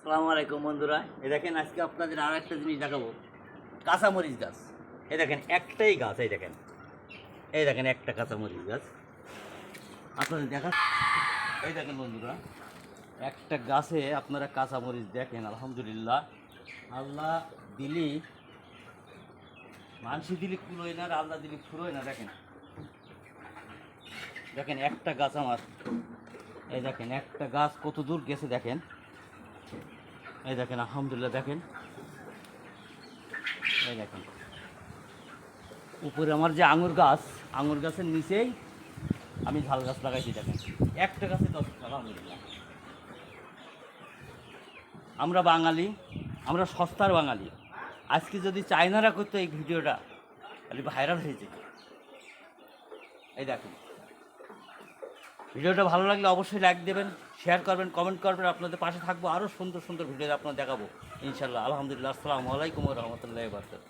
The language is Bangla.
আসসালামু আলাইকুম বন্ধুরা, এই দেখেন আজকে আপনাদের আর একটা জিনিস দেখাবো। কাঁচামরিচ গাছ। এই দেখেন একটাই গাছ, এই দেখেন একটা কাঁচামরিচ গাছ আপনাদের দেখা। এই দেখেন বন্ধুরা, একটা গাছে আপনারা কাঁচামরিচ দেখেন। আলহামদুলিল্লাহ, আল্লাহ দিলি মানসি দিলি ফুরোয় না, আল্লাহ দিলি ফুরোয় না। দেখেন দেখেন একটা গাছ আমার, এই দেখেন একটা গাছ কত দূর গেছে দেখেন। এই দেখেন আলহামদুলিল্লাহ, দেখেন এই দেখেন উপরে আমার যে আঙুর গাছের নিচেই আমি ঝাল গাছ লাগাইছি। দেখেন একটা গাছে 10 টাকা। আলহামদুলিল্লাহ, আমরা বাঙালি, আমরা সস্তার বাঙালি। আজকে যদি চায়নারা করতো এই ভিডিওটা, তাহলে ভাইরাল হয়ে যেত। এই দেখেন, ভিডিওটা ভালো লাগলে অবশ্যই লাইক দেবেন, শেয়ার করবেন, কমেন্ট করবেন। আপনাদের পাশে থাকবো, আরও সুন্দর সুন্দর ভিডিও আপনাদের দেখাবো ইনশাল্লাহ। আলহামদুলিল্লাহ, আসসালামু আলাইকুম ওয়া রাহমাতুল্লাহি ওয়া বারাকাতুহু।